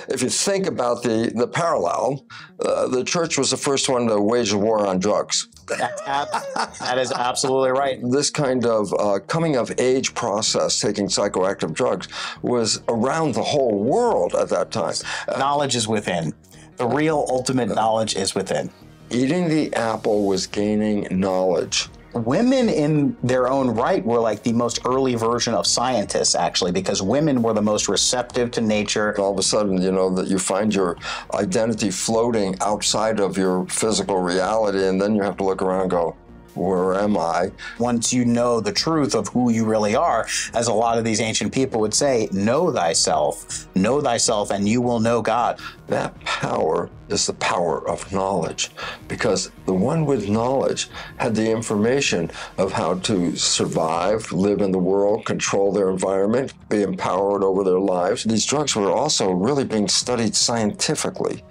If you think about the parallel, the church was the first one to wage a war on drugs. That is absolutely right. This kind of coming of age process, taking psychoactive drugs, was around the whole world at that time. Knowledge is within. The real ultimate knowledge is within. Eating the apple was gaining knowledge. Women in their own right were like the most early version of scientists, actually, because women were the most receptive to nature. All of a sudden, you know, that you find your identity floating outside of your physical reality, and then you have to look around and go, where am I? Once you know the truth of who you really are, as a lot of these ancient people would say, know thyself, and you will know God. That power is the power of knowledge, because the one with knowledge had the information of how to survive, live in the world, control their environment, be empowered over their lives. These drugs were also really being studied scientifically.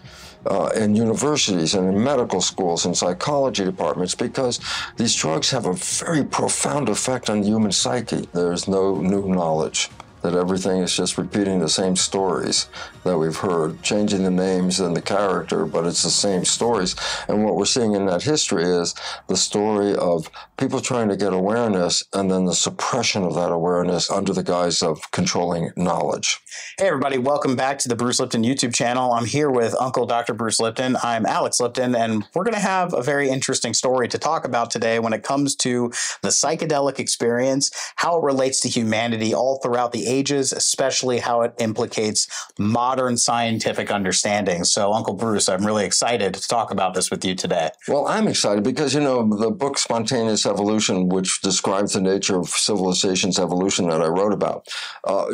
In universities and in medical schools and psychology departments, because these drugs have a very profound effect on the human psyche. There's no new knowledge, that everything is just repeating the same stories that we've heard, changing the names and the character, but it's the same stories. And what we're seeing in that history is the story of people trying to get awareness and then the suppression of that awareness under the guise of controlling knowledge. Hey everybody, welcome back to the Bruce Lipton YouTube channel. I'm here with Uncle Dr. Bruce Lipton. I'm Alex Lipton, and we're going to have a very interesting story to talk about today when it comes to the psychedelic experience, how it relates to humanity all throughout the ages, especially how it implicates modern scientific understanding. So Uncle Bruce, I'm really excited to talk about this with you today. Well, I'm excited because, you know, the book Spontaneous Evolution, which describes the nature of civilization's evolution that I wrote about,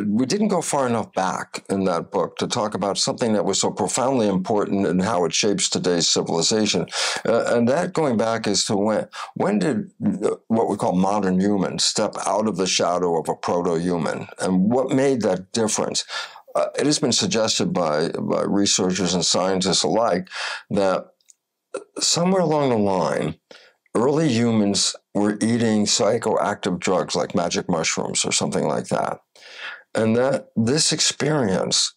we didn't go far enough back in that book to talk about something that was so profoundly important in how it shapes today's civilization. And that going back is to when did what we call modern humans step out of the shadow of a proto-human, and what made that difference? It has been suggested by researchers and scientists alike that somewhere along the line, early humans were eating psychoactive drugs like magic mushrooms or something like that. And that this experience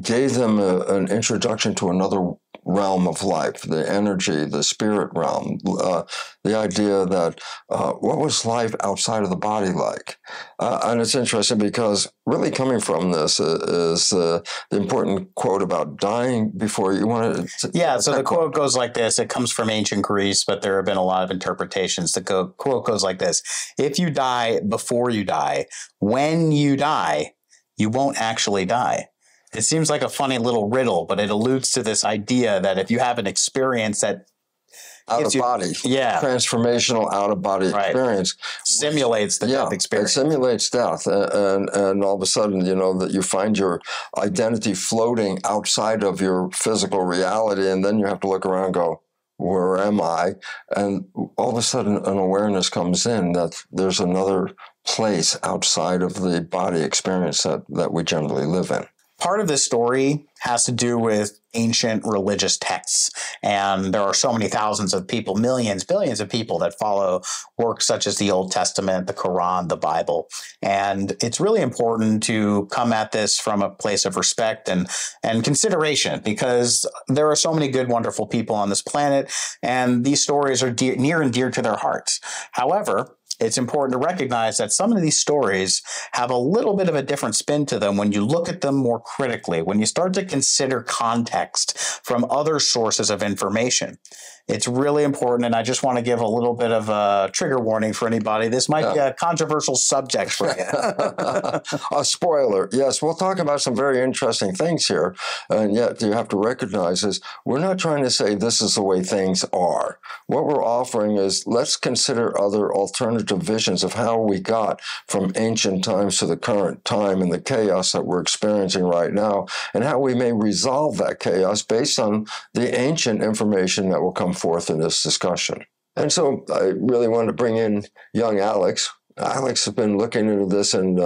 gave them an introduction to another realm of life, the energy, the spirit realm, the idea that what was life outside of the body like? And it's interesting because really coming from this is the important quote about dying before you want to. Yeah, so the quote goes like this. It comes from ancient Greece, but there have been a lot of interpretations. The quote goes like this: if you die before you die, when you die, you won't actually die. It seems like a funny little riddle, but it alludes to this idea that if you have an experience that out of body, transformational out of body experience simulates the death experience. It simulates death, and all of a sudden, you know, that you find your identity floating outside of your physical reality, and then you have to look around and go, where am I? And all of a sudden, an awareness comes in that there's another place outside of the body experience that we generally live in. Part of this story has to do with ancient religious texts. And there are so many thousands of people, millions, billions of people that follow works such as the Old Testament, the Quran, the Bible. And it's really important to come at this from a place of respect and consideration, because there are so many good, wonderful people on this planet, and these stories are near and dear to their hearts. However, it's important to recognize that some of these stories have a little bit of a different spin to them when you look at them more critically, when you start to consider context from other sources of information. It's really important, and I just want to give a little bit of a trigger warning for anybody. This might be a controversial subject for you. A spoiler. Yes, we'll talk about some very interesting things here, and yet you have to recognize is we're not trying to say this is the way things are. What we're offering is let's consider other alternative visions of how we got from ancient times to the current time and the chaos that we're experiencing right now, and how we may resolve that chaos based on the ancient information that will come forth in this discussion. And so I really wanted to bring in young Alex, Alex has been looking into this and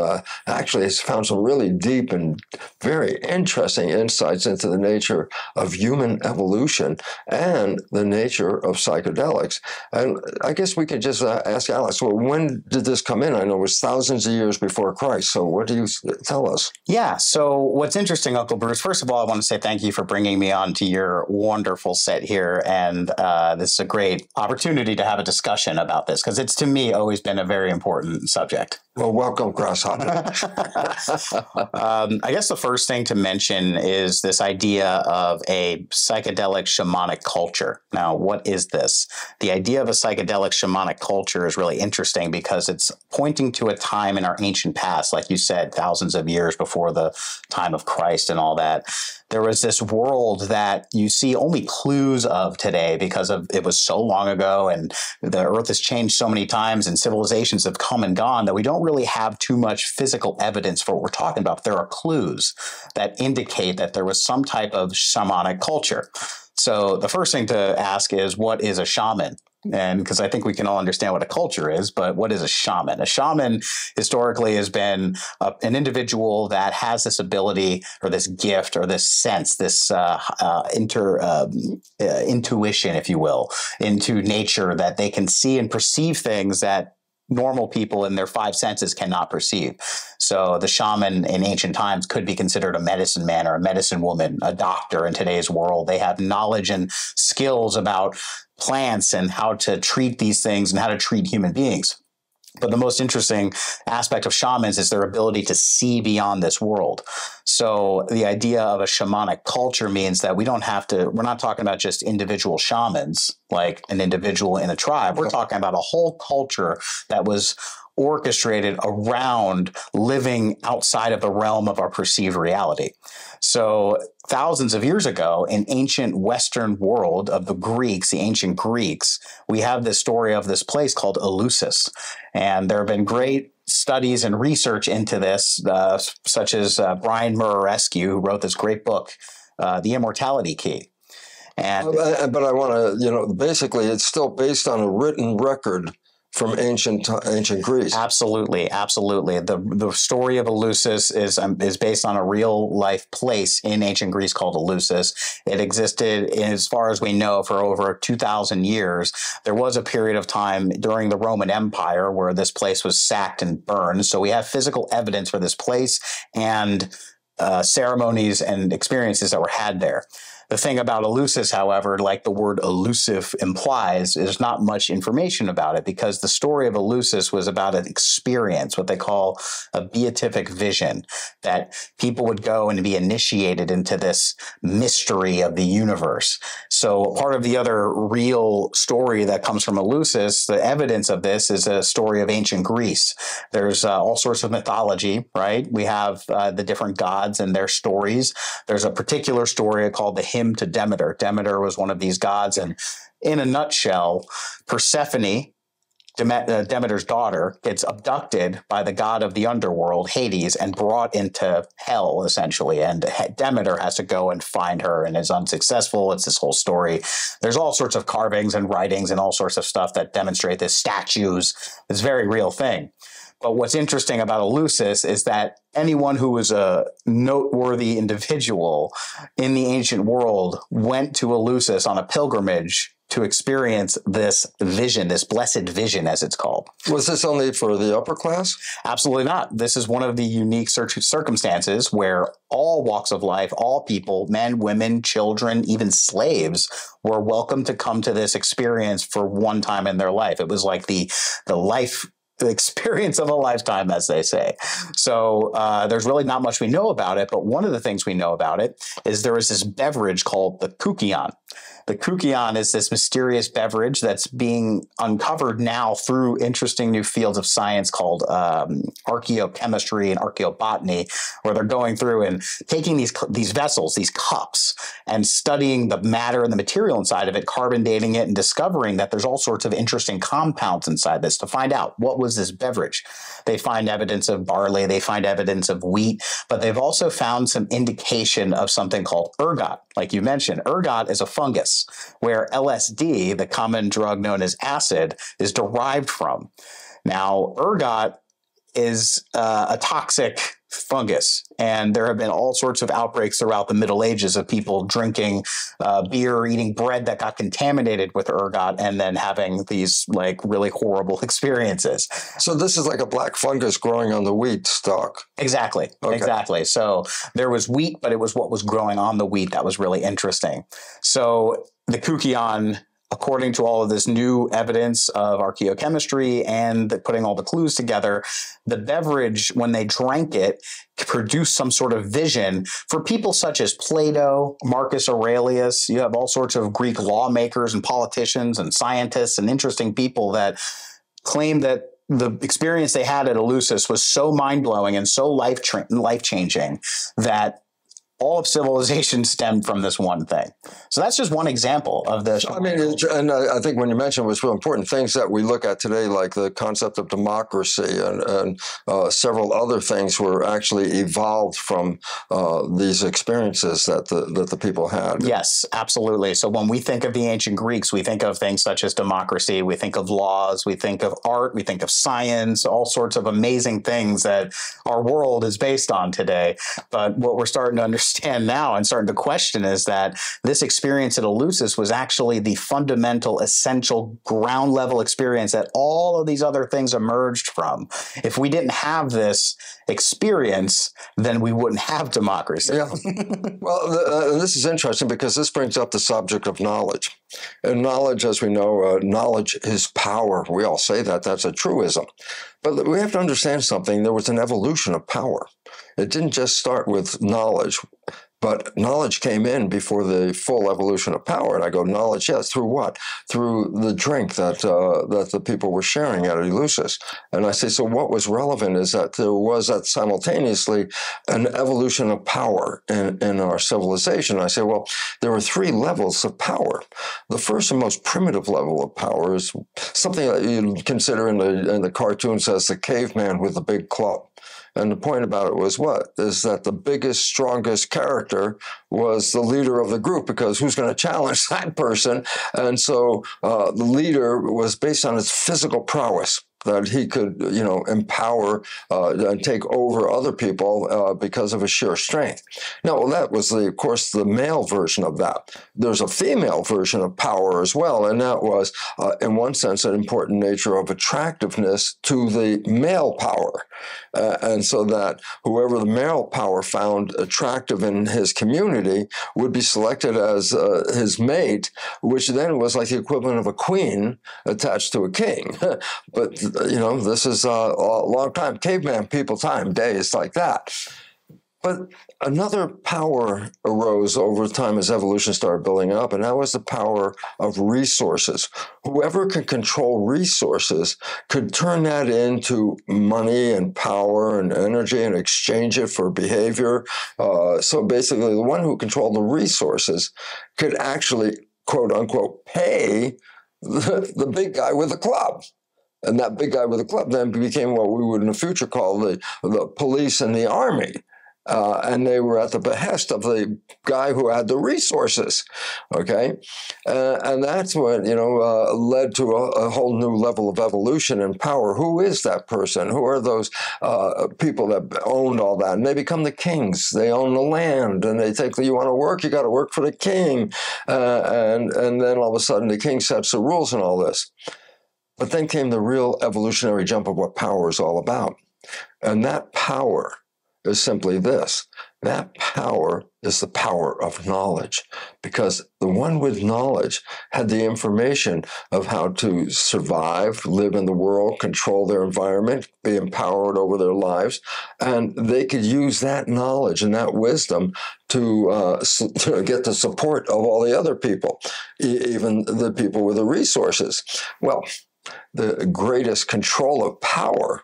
actually has found some really deep and very interesting insights into the nature of human evolution and the nature of psychedelics. And I guess we could just ask Alex, well, when did this come in? I know it was thousands of years before Christ. So what do you tell us? Yeah. So what's interesting, Uncle Bruce, first of all, I want to say thank you for bringing me on to your wonderful set here. And this is a great opportunity to have a discussion about this because it's, to me, always been a very important subject. Well, welcome, Grasshopper. I guess the first thing to mention is this idea of a psychedelic shamanic culture. Now, what is this? The idea of a psychedelic shamanic culture is really interesting because it's pointing to a time in our ancient past, like you said, thousands of years before the time of Christ and all that. There was this world that you see only clues of today because of it was so long ago and the earth has changed so many times and civilizations have come and gone that we don't really have too much physical evidence for what we're talking about. There are clues that indicate that there was some type of shamanic culture. So the first thing to ask is, what is a shaman? And because I think we can all understand what a culture is, but what is a shaman? A shaman historically has been an individual that has this ability or this gift or this sense, this intuition, if you will, into nature, that they can see and perceive things that normal people in their five senses cannot perceive. So the shaman in ancient times could be considered a medicine man or a medicine woman, a doctor in today's world. They have knowledge and skills about plants and how to treat these things and how to treat human beings. But the most interesting aspect of shamans is their ability to see beyond this world. So the idea of a shamanic culture means that we're not talking about just individual shamans, like an individual in a tribe. We're talking about a whole culture that was orchestrated around living outside of the realm of our perceived reality. So thousands of years ago, in ancient Western world of the Greeks, the ancient Greeks, we have this story of this place called Eleusis. And there have been great studies and research into this, such as Brian Murarescu, who wrote this great book, The Immortality Key. And but I want to, basically it's still based on a written record from ancient Greece. Absolutely. The story of Eleusis is based on a real life place in ancient Greece called Eleusis. It existed, as far as we know, for over 2,000 years. There was a period of time during the Roman Empire where this place was sacked and burned. So we have physical evidence for this place and ceremonies and experiences that were had there. The thing about Eleusis, however, like the word elusive implies, is not much information about it because the story of Eleusis was about an experience, what they call a beatific vision, that people would go and be initiated into this mystery of the universe. So part of the other real story that comes from Eleusis, the evidence of this is a story of ancient Greece. There's all sorts of mythology, right? We have the different gods and their stories. There's a particular story called the Hymn to Demeter. Demeter was one of these gods, and in a nutshell, Persephone, Demeter's daughter, gets abducted by the god of the underworld, Hades, and brought into hell, essentially. And Demeter has to go and find her and is unsuccessful. It's this whole story. There's all sorts of carvings and writings and all sorts of stuff that demonstrate this, statues. It's a very real thing. But what's interesting about Eleusis is that anyone who was a noteworthy individual in the ancient world went to Eleusis on a pilgrimage to experience this vision, this blessed vision, as it's called. Was this only for the upper class? Absolutely not. This is one of the unique circumstances where all walks of life, all people, men, women, children, even slaves, were welcome to come to this experience for one time in their life. It was like the experience of a lifetime, as they say. So there's really not much we know about it, but one of the things we know about it is there is this beverage called the koukion. The koukion is this mysterious beverage that's being uncovered now through interesting new fields of science called archaeochemistry and archaeobotany, where they're going through and taking these vessels, these cups, and studying the matter and the material inside of it, carbon dating it, and discovering that there's all sorts of interesting compounds inside this to find out what was is this beverage? They find evidence of barley, they find evidence of wheat, but they've also found some indication of something called ergot. Like you mentioned, ergot is a fungus where LSD, the common drug known as acid, is derived from. Now, ergot is a toxic fungus, and there have been all sorts of outbreaks throughout the Middle Ages of people drinking beer or eating bread that got contaminated with ergot and then having these like really horrible experiences. So this is like a black fungus growing on the wheat stalk. Exactly. Okay. Exactly. So there was wheat, but it was what was growing on the wheat that was really interesting. So the Kukion, according to all of this new evidence of archaeochemistry and putting all the clues together, the beverage, when they drank it, produced some sort of vision for people such as Plato, Marcus Aurelius. You have all sorts of Greek lawmakers and politicians and scientists and interesting people that claim that the experience they had at Eleusis was so mind-blowing and so life-changing that all of civilization stemmed from this one thing. So that's just one example of this. I mean, and I think when you mentioned what's real important, things that we look at today, like the concept of democracy and several other things were actually evolved from these experiences that the people had. Yes, absolutely. So when we think of the ancient Greeks, we think of things such as democracy, we think of laws, we think of art, we think of science, all sorts of amazing things that our world is based on today. But what we're starting to understand now and starting to question is that this experience at Eleusis was actually the fundamental, essential, ground level experience that all of these other things emerged from. If we didn't have this experience, then we wouldn't have democracy. Yeah. Well, this is interesting because this brings up the subject of knowledge. And knowledge, as we know, knowledge is power. We all say that. That's a truism. But we have to understand something. There was an evolution of power. It didn't just start with knowledge, but knowledge came in before the full evolution of power. And I go, knowledge, yes, through what? Through the drink that the people were sharing at Eleusis. And I say, so what was relevant is that there was that simultaneously an evolution of power in our civilization. And I say, well, there were three levels of power. The first and most primitive level of power is something that you consider in the cartoons as the caveman with the big club. And the point about it was what? Is that the biggest, strongest character was the leader of the group, because who's going to challenge that person? And so the leader was based on his physical prowess, that he could, empower and take over other people because of his sheer strength. Now, that was, of course, the male version of that. There's a female version of power as well, and that was, in one sense, an important nature of attractiveness to the male power. And so that whoever the male power found attractive in his community would be selected as his mate, which then was like the equivalent of a queen attached to a king. But this is a long time, caveman people time, days like that. But another power arose over time as evolution started building up, and that was the power of resources. Whoever could control resources could turn that into money and power and energy and exchange it for behavior. So basically, the one who controlled the resources could actually, quote unquote, pay the big guy with the club. And that big guy with the club then became what we would in the future call the police and the army. And they were at the behest of the guy who had the resources, okay? And that's what, led to a whole new level of evolution and power. Who is that person? Who are those people that owned all that? And they become the kings. They own the land, and they think that you want to work, you got to work for the king. And then all of a sudden the king sets the rules and all this. But then came the real evolutionary jump of what power is all about. And that power is simply this. That power is the power of knowledge, because the one with knowledge had the information of how to survive, live in the world, control their environment, be empowered over their lives, and they could use that knowledge and that wisdom to get the support of all the other people, even the people with the resources. Well, the greatest control of power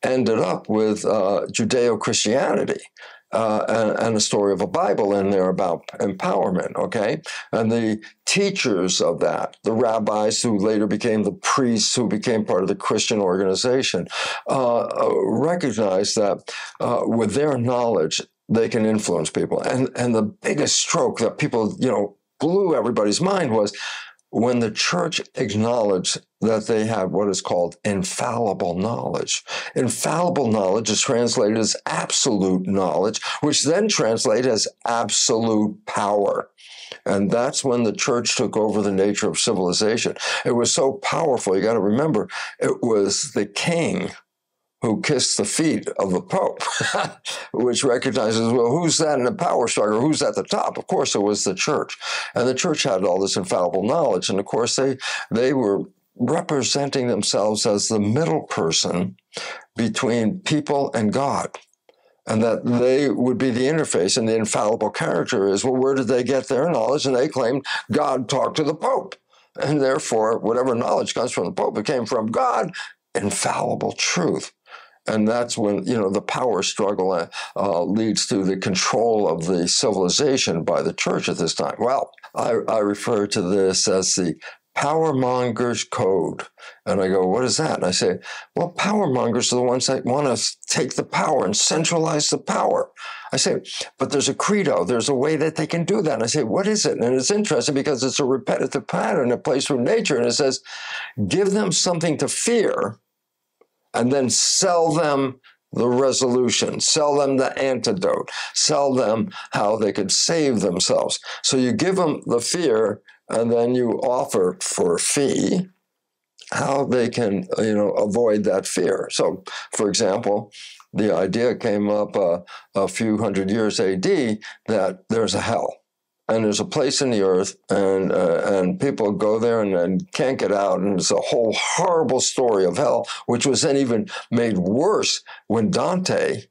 ended up with Judeo-Christianity. and a story of a Bible in there about empowerment, okay? And the teachers of that, the rabbis who later became the priests who became part of the Christian organization, recognized that with their knowledge, they can influence people. And the biggest stroke that people, blew everybody's mind was when the church acknowledged that they had what is called infallible knowledge. Infallible knowledge is translated as absolute knowledge, which then translates as absolute power. And that's when the church took over the nature of civilization. It was so powerful. You got to remember, it was the king who kissed the feet of the Pope, which recognizes, well, who's that in the power struggle? Who's at the top? Of course, it was the church. And the church had all this infallible knowledge. And of course, they were representing themselves as the middle person between people and God. And that they would be the interface. And the infallible character is, well, where did they get their knowledge? And they claimed God talked to the Pope. And therefore, whatever knowledge comes from the Pope, it came from God, infallible truth. And that's when, the power struggle leads to the control of the civilization by the church at this time. Well, I refer to this as the power mongers code. And I go, what is that? And I say, well, power mongers are the ones that want to take the power and centralize the power. I say, but there's a credo. There's a way that they can do that. And I say, what is it? And it's interesting because it's a repetitive pattern that plays through nature. And it says, give them something to fear, and then sell them the resolution, sell them the antidote, sell them how they could save themselves. So you give them the fear, and then you offer for a fee how they can, avoid that fear. So, for example, the idea came up a few hundred years AD that there's a hell. And there's a place in the earth, and people go there and can't get out. And it's a whole horrible story of hell, which was then even made worse when Dante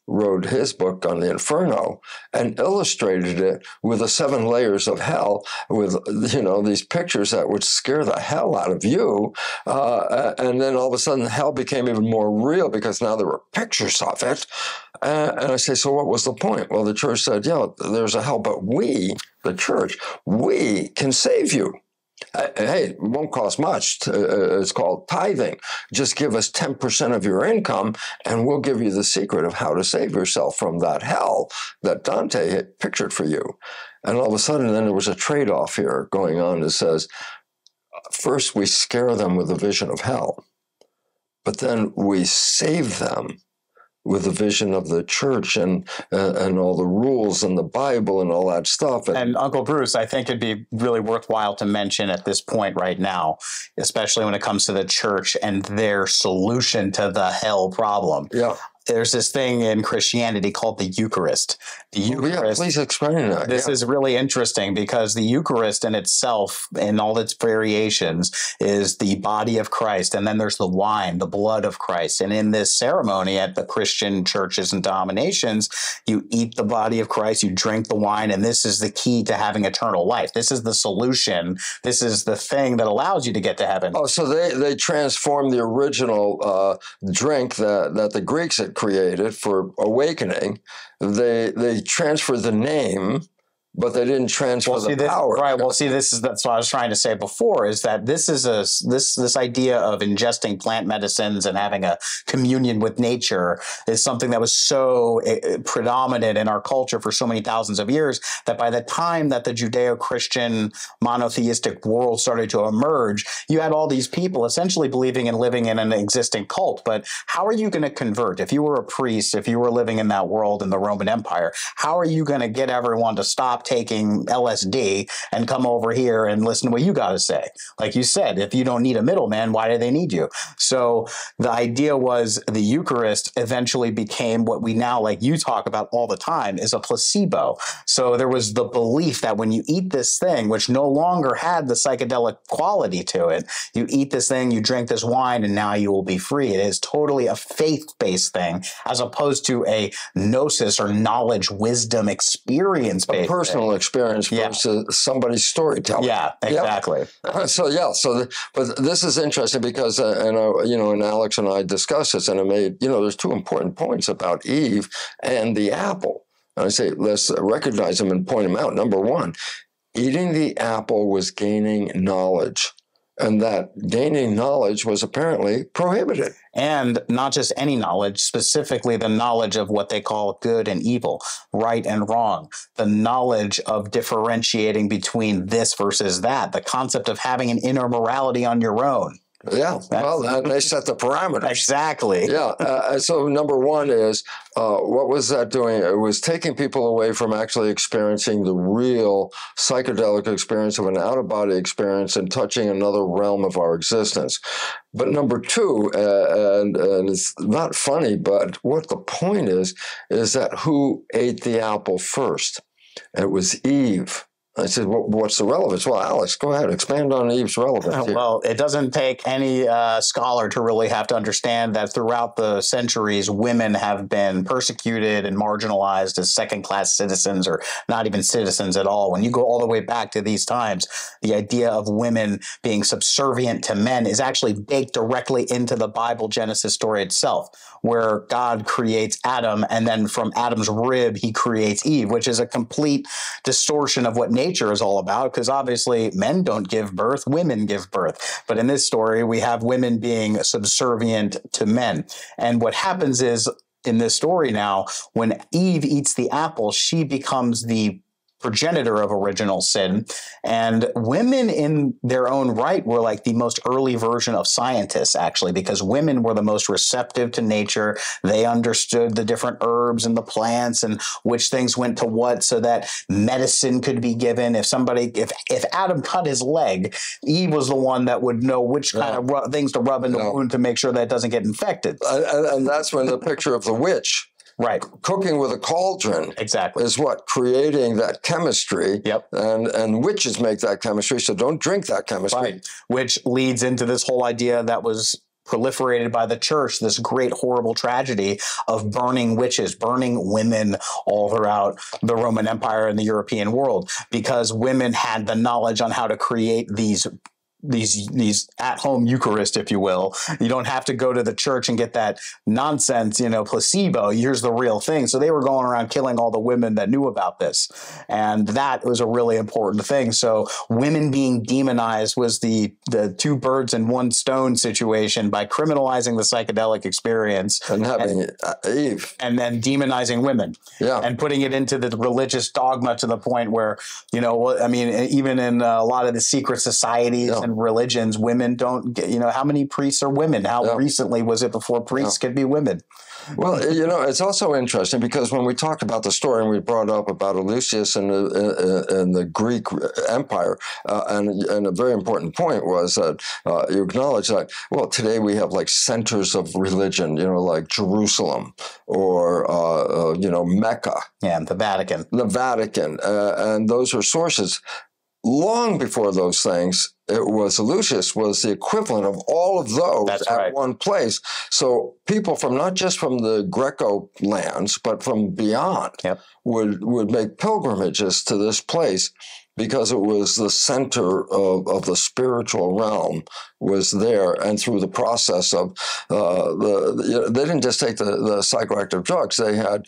wrote his book on the Inferno and illustrated it with the 7 layers of hell with, these pictures that would scare the hell out of you. And then all of a sudden hell became even more real because now there were pictures of it. And I say, so what was the point? Well, the church said, there's a hell, but we, the church, we can save you. Hey, it won't cost much. It's called tithing. Just give us 10% of your income, and we'll give you the secret of how to save yourself from that hell that Dante had pictured for you. And all of a sudden, then there was a trade-off here going on that says, first we scare them with a vision of hell, but then we save them with the vision of the church and all the rules and the Bible and all that stuff. And Uncle Bruce, I think it'd be really worthwhile to mention at this point right now, especially when it comes to the church and their solution to the hell problem. Yeah. There's this thing in Christianity called the Eucharist. The Eucharist. Please explain that. This is really interesting because the Eucharist in itself, in all its variations, is the body of Christ. And then there's the wine, the blood of Christ. And in this ceremony at the Christian churches and denominations, you eat the body of Christ, you drink the wine, and this is the key to having eternal life. This is the solution. This is the thing that allows you to get to heaven. Oh, so they transformed the original drink that the Greeks had created for awakening. They transferred the name, but they didn't transfer the power. Right. Well, see, that's what I was trying to say before, is that this is this idea of ingesting plant medicines and having a communion with nature is something that was so predominant in our culture for so many thousands of years that by the time that the Judeo-Christian monotheistic world started to emerge, you had all these people essentially believing and living in an existing cult. But how are you going to convert? If you were a priest, if you were living in that world in the Roman Empire, how are you going to get everyone to stop taking LSD and come over here and listen to what you got to say? Like you said, if you don't need a middleman, why do they need you? So the idea was the Eucharist eventually became what we now, like you talk about all the time, is a placebo. So there was the belief that when you eat this thing, which no longer had the psychedelic quality to it, you eat this thing, you drink this wine, and now you will be free. It is totally a faith-based thing as opposed to a gnosis or knowledge, wisdom, experience-based personal experience versus somebody's storytelling. Yeah, exactly. But this is interesting because, and Alex and I discussed this, and it made, there's 2 important points about Eve and the apple. And I say, let's recognize them and point them out. Number one, eating the apple was gaining knowledge. And that gaining knowledge was apparently prohibited. And not just any knowledge, specifically the knowledge of what they call good and evil, right and wrong, the knowledge of differentiating between this versus that, the concept of having an inner morality on your own. Yeah, well, they set the parameters. Exactly. Yeah. So number one is, what was that doing? It was taking people away from actually experiencing the real psychedelic experience of an out-of-body experience and touching another realm of our existence. But number two, and it's not funny, but what the point is that who ate the apple first? It was Eve. I said, well, what's the relevance? Well, Alex, go ahead, expand on Eve's relevance here. Well, it doesn't take any scholar to really have to understand that throughout the centuries, women have been persecuted and marginalized as second-class citizens or not even citizens at all. When you go all the way back to these times, the idea of women being subservient to men is actually baked directly into the Bible Genesis story itself, where God creates Adam, and then from Adam's rib, he creates Eve, which is a complete distortion of what nature is all about, because obviously men don't give birth, women give birth. But in this story, we have women being subservient to men. And what happens is, in this story now, when Eve eats the apple, she becomes the progenitor of original sin. And women in their own right were like the most early version of scientists, actually, because women were the most receptive to nature. They understood the different herbs and the plants and which things went to what, so that medicine could be given. If Adam cut his leg, Eve was the one that would know which kind of things to rub in the wound to make sure that it doesn't get infected. And that's when the picture of the witch, right, cooking with a cauldron, exactly, is what? Creating that chemistry. Yep. And witches make that chemistry, so don't drink that chemistry. Right. Which leads into this whole idea that was proliferated by the church, this great, horrible tragedy of burning witches, burning women all throughout the Roman Empire and the European world, because women had the knowledge on how to create these at-home Eucharist, if you will. You don't have to go to the church and get that nonsense, placebo. Here's the real thing. So they were going around killing all the women that knew about this. And that was a really important thing. So women being demonized was the two birds and one stone situation by criminalizing the psychedelic experience. And having Eve. And then demonizing women. Yeah. And putting it into the religious dogma to the point where, even in a lot of the secret societies and religions, women don't get, how many priests are women? How recently was it before priests could be women? Well, it's also interesting because when we talked about the story and we brought up about Eleusis and the Greek Empire, and a very important point was that you acknowledge that, well, today we have like centers of religion, like Jerusalem or, Mecca. Yeah, the Vatican. The Vatican. And those are sources. Long before those things, it was Eleusis was the equivalent of all of those one place. So people from not just from the Greco lands, but from beyond would make pilgrimages to this place because it was the center of the spiritual realm was there. And through the process of they didn't just take the psychoactive drugs, they had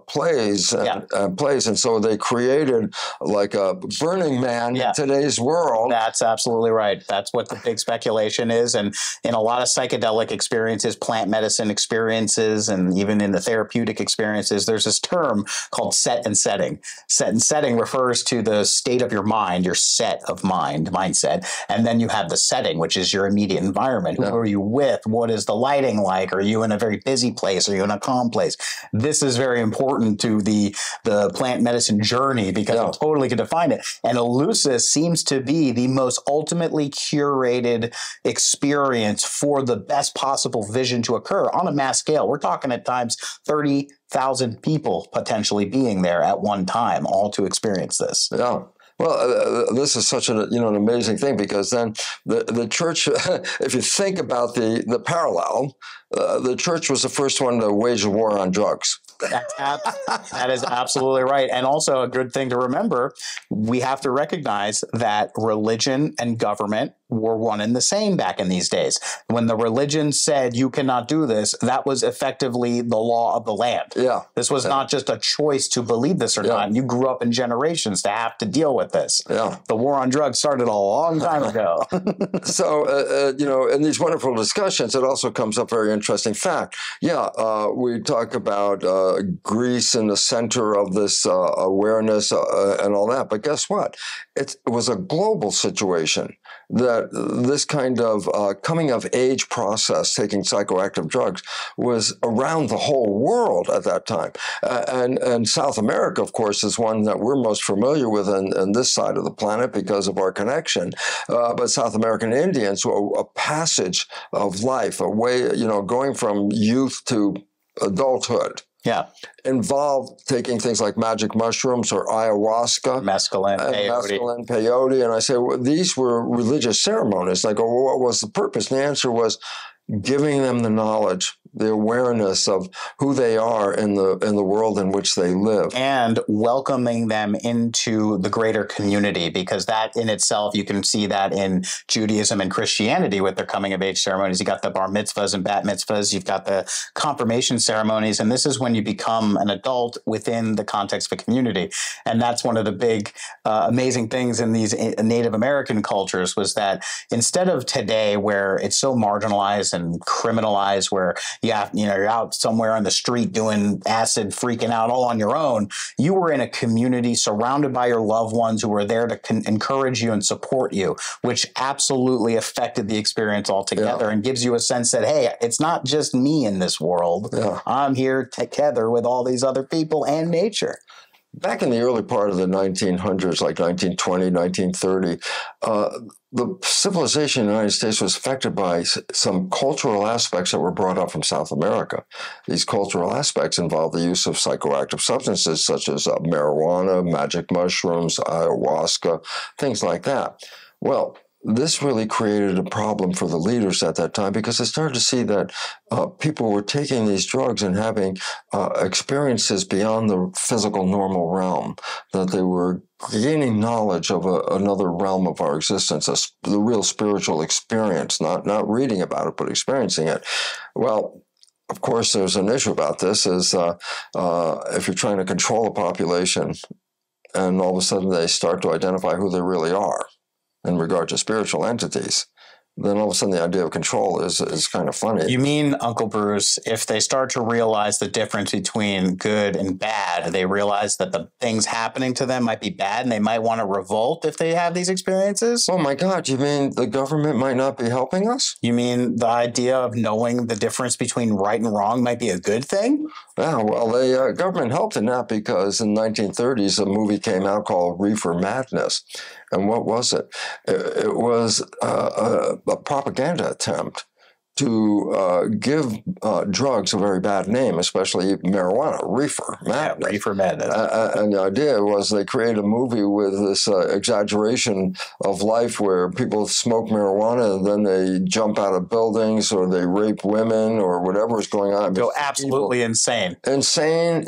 plays and plays. And so they created like a Burning Man in today's world. That's absolutely right. That's what the big speculation is. And in a lot of psychedelic experiences, plant medicine experiences, and even in the therapeutic experiences, there's this term called set and setting. Set and setting refers to the state of your mind, your set of mindset. And then you have the setting, which is your immediate environment. Who are you with? What is the lighting like? Are you in a very busy place? Are you in a calm place? This is very important to the plant medicine journey because it totally can define it. And Eleusis seems to be the most ultimately curated experience for the best possible vision to occur on a mass scale. We're talking at times 30,000 people potentially being there at one time, all to experience this. Yeah. Well, this is such an amazing thing because then the church, if you think about the parallel, the church was the first one to wage a war on drugs. That is absolutely right. And also a good thing to remember, we have to recognize that religion and government were one and the same back in these days. When the religion said you cannot do this, that was effectively the law of the land. Yeah. This was not just a choice to believe this or not. You grew up in generations to have to deal with this. Yeah. The war on drugs started a long time ago. So, in these wonderful discussions, it also comes up very interesting fact. We talk about Greece in the center of this awareness and all that. But guess what? It was a global situation that this kind of coming of age process, taking psychoactive drugs, was around the whole world at that time. And South America, of course, is one that we're most familiar with in this side of the planet because of our connection. But South American Indians were a passage of life, a way, going from youth to adulthood. Yeah. Involved taking things like magic mushrooms or ayahuasca. Mescaline, peyote. And I say, well, these were religious ceremonies. I go, well, what was the purpose? And the answer was giving them the knowledge, the awareness of who they are in the world in which they live. And welcoming them into the greater community, because that in itself, you can see that in Judaism and Christianity with their coming of age ceremonies. You got the bar mitzvahs and bat mitzvahs. You've got the confirmation ceremonies. And this is when you become an adult within the context of a community. And that's one of the big, amazing things in these Native American cultures was that instead of today where it's so marginalized and criminalized, where you're out somewhere on the street doing acid, freaking out all on your own. You were in a community surrounded by your loved ones who were there to encourage you and support you, which absolutely affected the experience altogether and gives you a sense that, hey, it's not just me in this world. Yeah. I'm here together with all these other people and nature. Back in the early part of the 1900s, like 1920, 1930, the civilization in the United States was affected by some cultural aspects that were brought up from South America. These cultural aspects involved the use of psychoactive substances such as marijuana, magic mushrooms, ayahuasca, things like that. Well, this really created a problem for the leaders at that time because they started to see that people were taking these drugs and having experiences beyond the physical normal realm, that they were gaining knowledge of another realm of our existence, the real spiritual experience, not reading about it, but experiencing it. Well, of course, there's an issue about this is if you're trying to control a population and all of a sudden they start to identify who they really are in regard to spiritual entities, then all of a sudden the idea of control is kind of funny. You mean, Uncle Bruce, if they start to realize the difference between good and bad, they realize that the things happening to them might be bad and they might want to revolt if they have these experiences? Oh my God, you mean the government might not be helping us? You mean the idea of knowing the difference between right and wrong might be a good thing? Yeah, well, the government helped in that because in the 1930s, a movie came out called Reefer Madness. And what was it? It was a propaganda attempt to give drugs a very bad name, especially marijuana, reefer madness. Yeah, reefer madness. And the idea was they created a movie with this exaggeration of life where people smoke marijuana and then they jump out of buildings or they rape women or whatever is going on. Go absolutely insane. Insane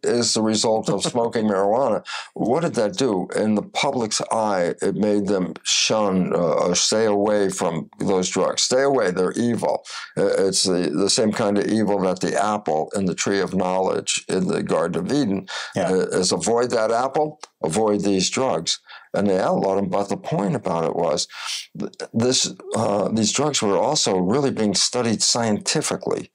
is the result of smoking marijuana. What did that do? In the public's eye, it made them shun or stay away from those drugs. Stay away. They're evil. It's the same kind of evil that the apple in the tree of knowledge in the Garden of Eden is. Avoid that apple, avoid these drugs. And they outlawed them. But the point about it was these drugs were also really being studied scientifically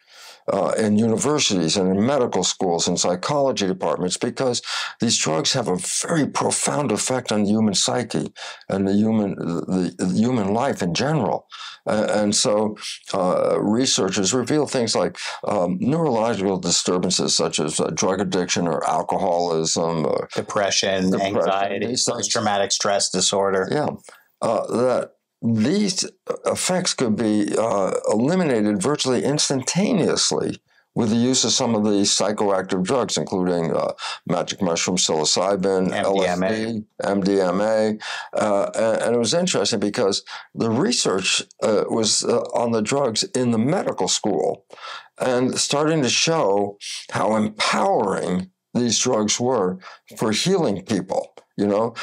in universities and in medical schools and psychology departments, because these drugs have a very profound effect on the human psyche and the human life in general. And so researchers reveal things like neurological disturbances such as drug addiction or alcoholism, or depression, anxiety, post-traumatic stress disorder. Yeah, that these effects could be eliminated virtually instantaneously with the use of some of these psychoactive drugs, including magic mushroom, psilocybin, LSD, MDMA. And it was interesting because the research was on the drugs in the medical school and starting to show how empowering these drugs were for healing people. You know,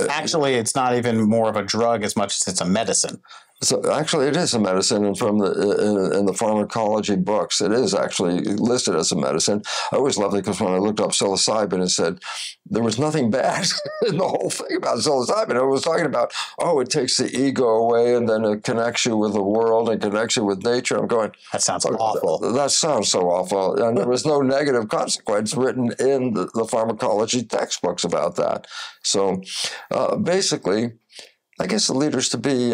Actually, it's not even more of a drug as much as it's a medicine. so actually, it is a medicine, and from in the pharmacology books, it is actually listed as a medicine. I always loved it because when I looked up psilocybin, it said there was nothing bad in the whole thing about psilocybin. It was talking about, oh, it takes the ego away, and then it connects you with the world and connects you with nature. I'm going, That sounds awful. That sounds so awful, and there was no negative consequence written in the pharmacology textbooks about that. So basically, I guess the leaders to be,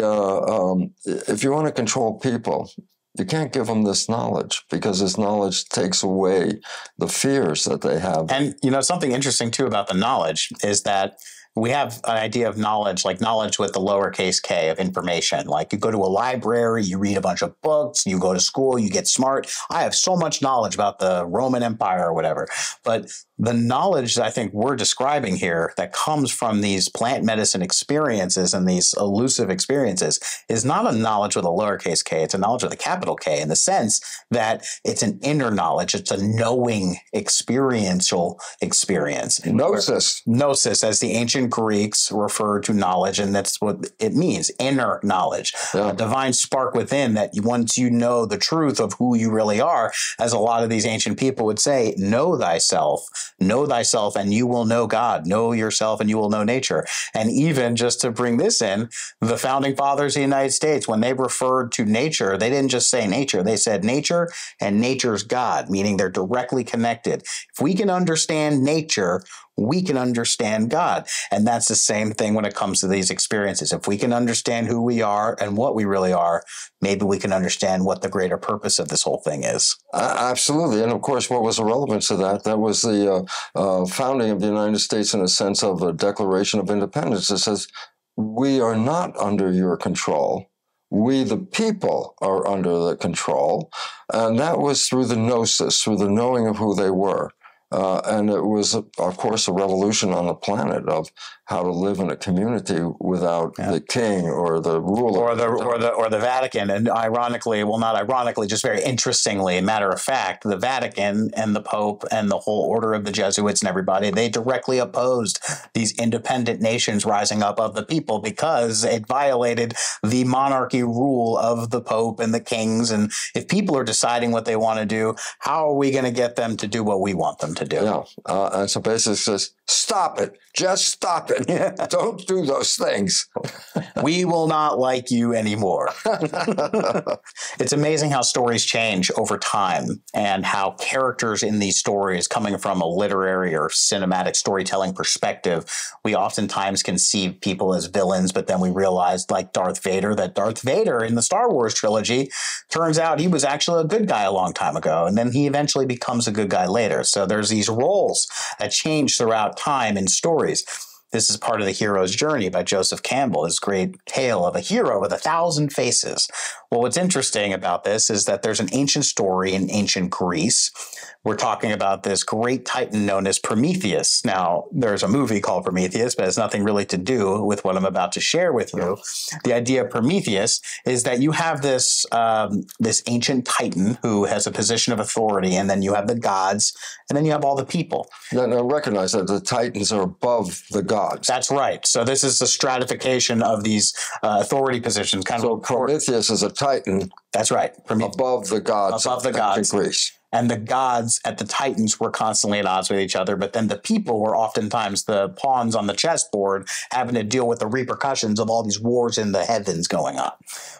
if you want to control people, you can't give them this knowledge because this knowledge takes away the fears that they have. And, you know, something interesting, too, about the knowledge is that we have an idea of knowledge, like knowledge with the lowercase k of information. Like you go to a library, you read a bunch of books, you go to school, you get smart. I have so much knowledge about the Roman Empire or whatever. But the knowledge that I think we're describing here that comes from these plant medicine experiences and these elusive experiences is not a knowledge with a lowercase k. It's a knowledge with a capital K in the sense that it's an inner knowledge. It's a knowing experiential experience. Gnosis. Gnosis, as the ancient Greeks referred to knowledge, and that's what it means, inner knowledge, a divine spark within that once you know the truth of who you really are, as a lot of these ancient people would say, know thyself, and you will know God, know yourself and you will know nature. And even just to bring this in, the founding fathers of the United States, when they referred to nature, they didn't just say nature, they said nature and nature's God, meaning they're directly connected. If we can understand nature, we can understand God. And that's the same thing when it comes to these experiences. If we can understand who we are and what we really are, maybe we can understand what the greater purpose of this whole thing is. Absolutely. And of course, what was the relevance of that? That was the founding of the United States in a sense of a Declaration of Independence. It says, we are not under your control. We, the people, are under the control. And that was through the gnosis, through the knowing of who they were. And it was, of course, a revolution on the planet of how to live in a community without the king or the ruler or the Vatican. And ironically, well, not ironically, just very interestingly, matter of fact, the Vatican and the Pope and the whole order of the Jesuits and everybody, they directly opposed these independent nations rising up of the people because it violated the monarchy rule of the Pope and the kings. And if people are deciding what they want to do, how are we going to get them to do what we want them to do? Yeah. And so basically it says, stop it. Just stop it. Don't do those things. We will not like you anymore. It's amazing how stories change over time and how characters in these stories, coming from a literary or cinematic storytelling perspective, we oftentimes conceive people as villains, but then we realized, like Darth Vader, that Darth Vader in the Star Wars trilogy, turns out he was actually a good guy a long time ago, and then he eventually becomes a good guy later. So there's these roles that change throughout time in stories. This is part of The Hero's Journey by Joseph Campbell, his great tale of a hero with 1,000 faces. Well, what's interesting about this is that there's an ancient story in ancient Greece. We're talking about this great titan known as Prometheus. Now, there's a movie called Prometheus, but it has nothing really to do with what I'm about to share with you. The idea of Prometheus is that you have this ancient titan who has a position of authority, and then you have the gods, and then you have all the people. Now recognize that the titans are above the gods. That's right. So this is the stratification of these authority positions. So Prometheus is a titan. That's right. Above the gods. Above the gods. Greece. And the gods at the titans were constantly at odds with each other, but then the people were oftentimes the pawns on the chessboard having to deal with the repercussions of all these wars in the heavens going on.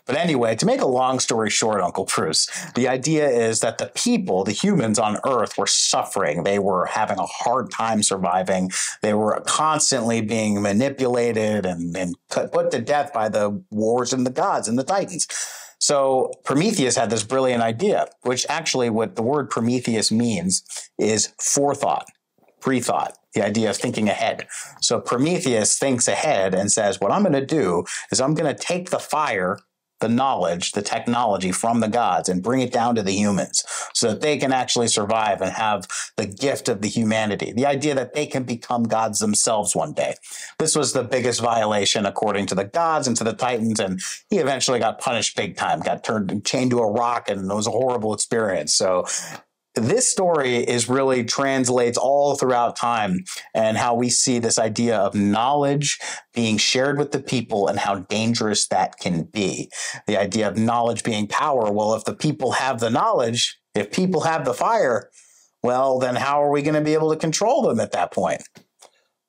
But anyway, to make a long story short, Uncle Bruce, the idea is that the people, the humans on Earth, were suffering. They were having a hard time surviving. They were constantly being manipulated and put to death by the wars and the gods and the titans. So Prometheus had this brilliant idea, which actually what the word Prometheus means is forethought, pre-thought, the idea of thinking ahead. So Prometheus thinks ahead and says, what I'm going to do is I'm going to take the fire, the knowledge, the technology from the gods and bring it down to the humans so that they can actually survive and have the gift of the humanity, the idea that they can become gods themselves one day. This was the biggest violation according to the gods and to the titans, and he eventually got punished big time, got chained to a rock, and it was a horrible experience. So this story is really translates all throughout time, and how we see this idea of knowledge being shared with the people and how dangerous that can be. The idea of knowledge being power. Well, if the people have the knowledge, if people have the fire, well, then how are we going to be able to control them at that point?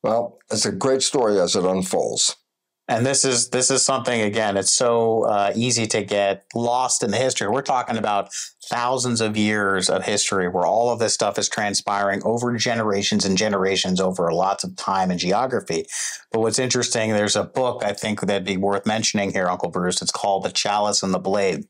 Well, it's a great story as it unfolds. And this is something, again, it's so easy to get lost in the history. We're talking about thousands of years of history where all of this stuff is transpiring over generations and generations, over lots of time and geography. But what's interesting, there's a book I think that'd be worth mentioning here, Uncle Bruce. It's called The Chalice and the Blade.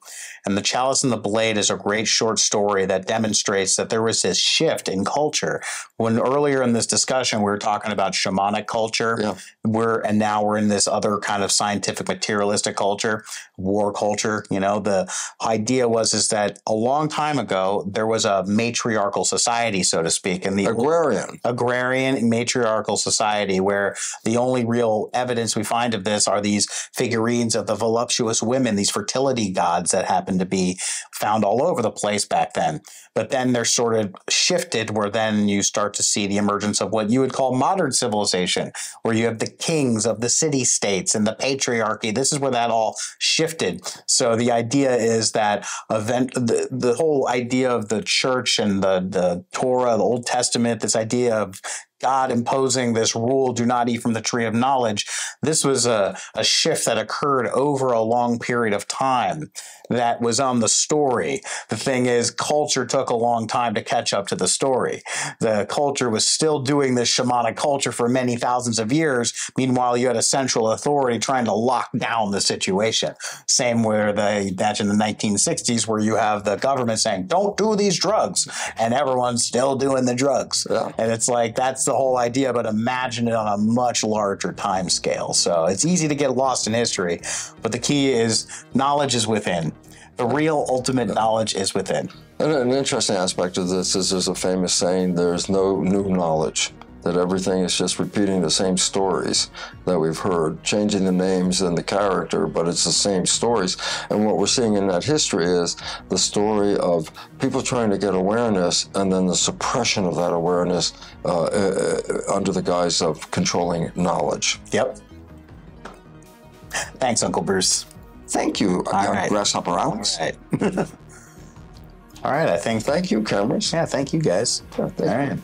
And The Chalice and the Blade is a great short story that demonstrates that there was this shift in culture. When earlier in this discussion, we were talking about shamanic culture, and now we're in this other kind of scientific materialistic culture, war culture. You know, the idea is that a long time ago, there was a matriarchal society, so to speak, and the agrarian matriarchal society, where the only real evidence we find of this are these figurines of the voluptuous women, these fertility gods that happen to be found all over the place back then. But then they're sort of shifted, where then you start to see the emergence of what you would call modern civilization, where you have the kings of the city-states and the patriarchy. This is where that all shifted. So the idea is that the whole idea of the church and the Torah, the Old Testament, this idea of God imposing this rule, do not eat from the tree of knowledge. This was a shift that occurred over a long period of time that was on the story. The thing is, culture took a long time to catch up to the story. The culture was still doing this shamanic culture for many thousands of years. Meanwhile, you had a central authority trying to lock down the situation. Same where imagine the 1960s, where you have the government saying, don't do these drugs, and everyone's still doing the drugs. Yeah. And it's like, that's the whole idea, but imagine it on a much larger time scale. So it's easy to get lost in history, but the key is knowledge is within. The real ultimate knowledge is within. And an interesting aspect of this is there's a famous saying, there's no new knowledge, that everything is just repeating the same stories that we've heard, changing the names and the character, but it's the same stories. And what we're seeing in that history is the story of people trying to get awareness, and then the suppression of that awareness under the guise of controlling knowledge. Yep. Thanks, Uncle Bruce. Thank you, Grasshopper Alex. All right. All right, I think. Thank you, cameras. Yeah, thank you, guys. Yeah, All right.